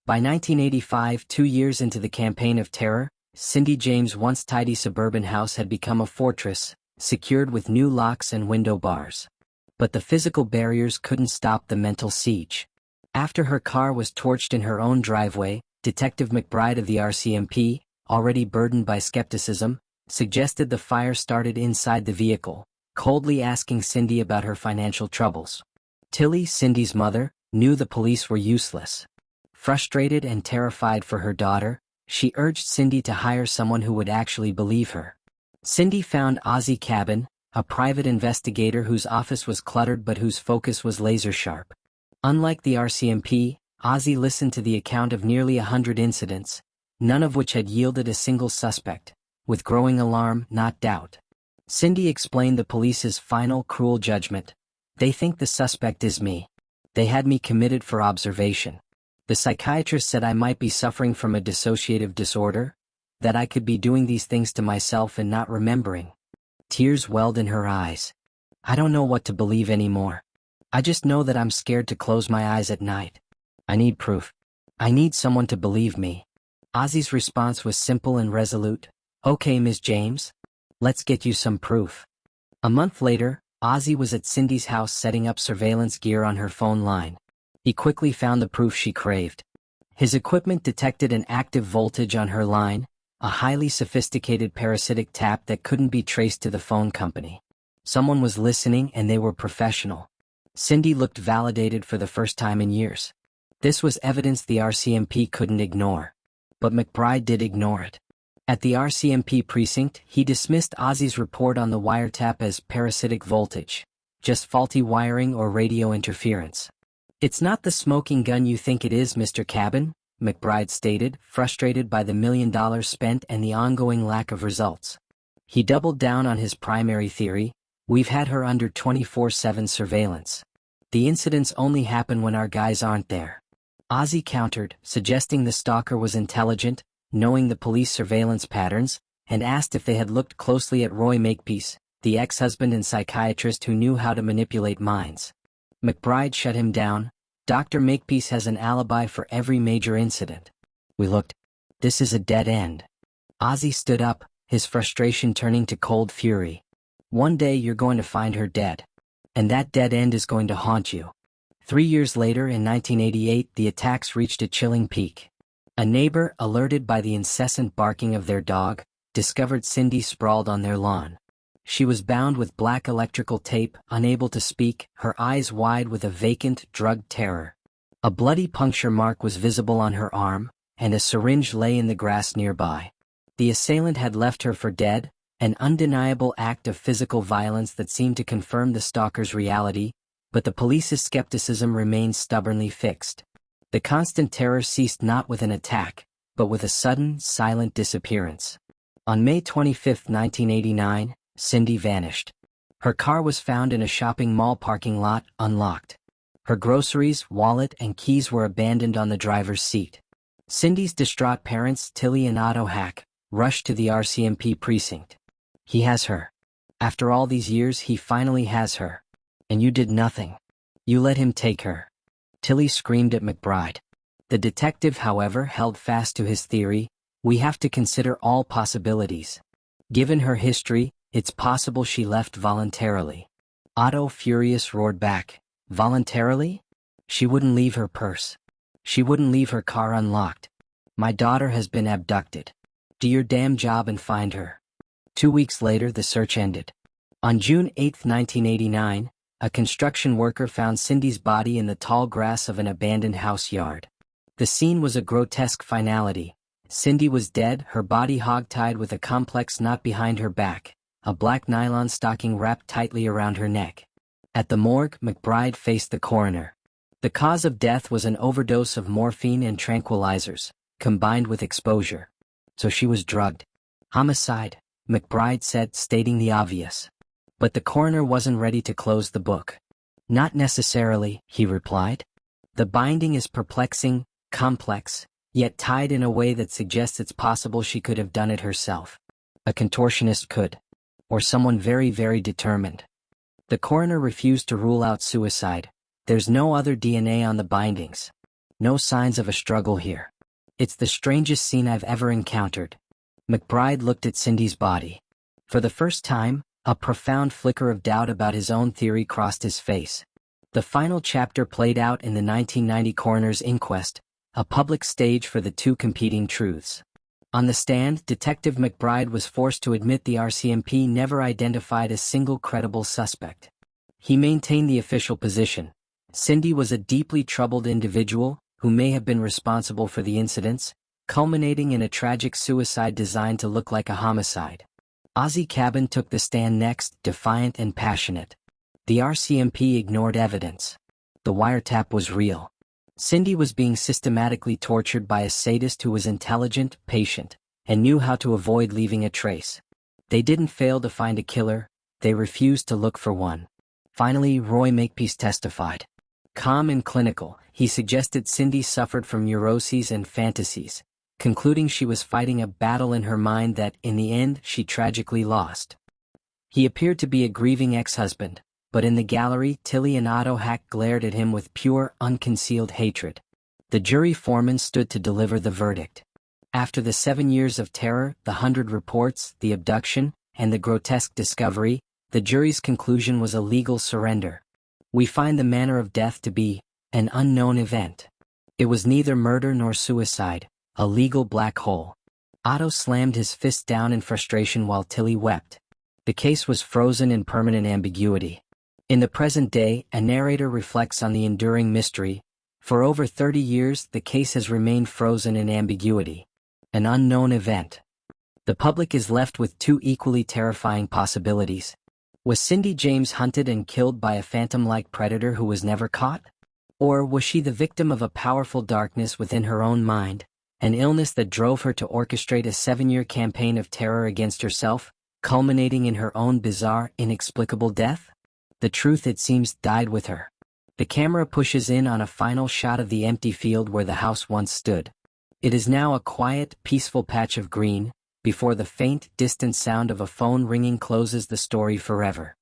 By 1985, 2 years into the campaign of terror, Cindy James' once tidy suburban house had become a fortress, secured with new locks and window bars. But the physical barriers couldn't stop the mental siege. After her car was torched in her own driveway, Detective McBride of the RCMP, already burdened by skepticism, suggested the fire started inside the vehicle, coldly asking Cindy about her financial troubles. Tilly, Cindy's mother, knew the police were useless. Frustrated and terrified for her daughter, she urged Cindy to hire someone who would actually believe her. Cindy found Ozzie Cabin, a private investigator whose office was cluttered but whose focus was laser-sharp. Unlike the RCMP, Ozzie listened to the account of nearly 100 incidents, none of which had yielded a single suspect, with growing alarm, not doubt. Cindy explained the police's final cruel judgment. They think the suspect is me. They had me committed for observation. The psychiatrist said I might be suffering from a dissociative disorder, that I could be doing these things to myself and not remembering. Tears welled in her eyes. I don't know what to believe anymore. I just know that I'm scared to close my eyes at night. I need proof. I need someone to believe me. Ozzie's response was simple and resolute. Okay, Ms. James. Let's get you some proof. A month later, Ozzie was at Cindy's house setting up surveillance gear on her phone line. He quickly found the proof she craved. His equipment detected an active voltage on her line, a highly sophisticated parasitic tap that couldn't be traced to the phone company. Someone was listening and they were professional. Cindy looked validated for the first time in years. This was evidence the RCMP couldn't ignore. But McBride did ignore it. At the RCMP precinct, he dismissed Ozzie's report on the wiretap as parasitic voltage, just faulty wiring or radio interference. It's not the smoking gun you think it is, Mr. Cabin, McBride stated, frustrated by the $1 million spent and the ongoing lack of results. He doubled down on his primary theory: we've had her under 24/7 surveillance. The incidents only happen when our guys aren't there. Ozzie countered, suggesting the stalker was intelligent, knowing the police surveillance patterns, and asked if they had looked closely at Roy Makepeace, the ex-husband and psychiatrist who knew how to manipulate minds. McBride shut him down. Dr. Makepeace has an alibi for every major incident. We looked. This is a dead end. Ozzie stood up, his frustration turning to cold fury. One day you're going to find her dead. And that dead end is going to haunt you. 3 years later, in 1988, the attacks reached a chilling peak. A neighbor, alerted by the incessant barking of their dog, discovered Cindy sprawled on their lawn. She was bound with black electrical tape, unable to speak, her eyes wide with a vacant, drugged terror. A bloody puncture mark was visible on her arm, and a syringe lay in the grass nearby. The assailant had left her for dead, an undeniable act of physical violence that seemed to confirm the stalker's reality, but the police's skepticism remained stubbornly fixed. The constant terror ceased not with an attack, but with a sudden, silent disappearance. On May 25, 1989, Cindy vanished. Her car was found in a shopping mall parking lot, unlocked. Her groceries, wallet, and keys were abandoned on the driver's seat. Cindy's distraught parents, Tilly and Otto Hack, rushed to the RCMP precinct. He has her. After all these years, he finally has her. And you did nothing. You let him take her. Tilly screamed at McBride. The detective, however, held fast to his theory: we have to consider all possibilities. Given her history, it's possible she left voluntarily. Otto, furious, roared back. Voluntarily? She wouldn't leave her purse. She wouldn't leave her car unlocked. My daughter has been abducted. Do your damn job and find her. 2 weeks later, the search ended. On June 8, 1989, a construction worker found Cindy's body in the tall grass of an abandoned house yard. The scene was a grotesque finality. Cindy was dead, her body hog-tied with a complex knot behind her back, a black nylon stocking wrapped tightly around her neck. At the morgue, McBride faced the coroner. The cause of death was an overdose of morphine and tranquilizers, combined with exposure. So she was drugged. Homicide, McBride said, stating the obvious. But the coroner wasn't ready to close the book. Not necessarily, he replied. The binding is perplexing, complex, yet tied in a way that suggests it's possible she could have done it herself. A contortionist could. Or someone very, very determined. The coroner refused to rule out suicide. There's no other DNA on the bindings. No signs of a struggle here. It's the strangest scene I've ever encountered. McBride looked at Cindy's body. For the first time, a profound flicker of doubt about his own theory crossed his face. The final chapter played out in the 1990 coroner's inquest, a public stage for the two competing truths. On the stand, Detective McBride was forced to admit the RCMP never identified a single credible suspect. He maintained the official position. Cindy was a deeply troubled individual who may have been responsible for the incidents, culminating in a tragic suicide designed to look like a homicide. Ozzie Cabin took the stand next, defiant and passionate. The RCMP ignored evidence. The wiretap was real. Cindy was being systematically tortured by a sadist who was intelligent, patient, and knew how to avoid leaving a trace. They didn't fail to find a killer, they refused to look for one. Finally, Roy Makepeace testified. Calm and clinical, he suggested Cindy suffered from neuroses and fantasies, concluding she was fighting a battle in her mind that, in the end, she tragically lost. He appeared to be a grieving ex-husband, but in the gallery, Tilly and Otto Hack glared at him with pure, unconcealed hatred. The jury foreman stood to deliver the verdict. After the 7 years of terror, the 100 reports, the abduction, and the grotesque discovery, the jury's conclusion was a legal surrender. We find the manner of death to be an unknown event. It was neither murder nor suicide, a legal black hole. Otto slammed his fist down in frustration while Tilly wept. The case was frozen in permanent ambiguity. In the present day, a narrator reflects on the enduring mystery. For over 30 years, the case has remained frozen in ambiguity. An unknown event. The public is left with two equally terrifying possibilities. Was Cindy James hunted and killed by a phantom-like predator who was never caught? Or was she the victim of a powerful darkness within her own mind, an illness that drove her to orchestrate a 7-year campaign of terror against herself, culminating in her own bizarre, inexplicable death? The truth, it seems, died with her. The camera pushes in on a final shot of the empty field where the house once stood. It is now a quiet, peaceful patch of green, before the faint, distant sound of a phone ringing closes the story forever.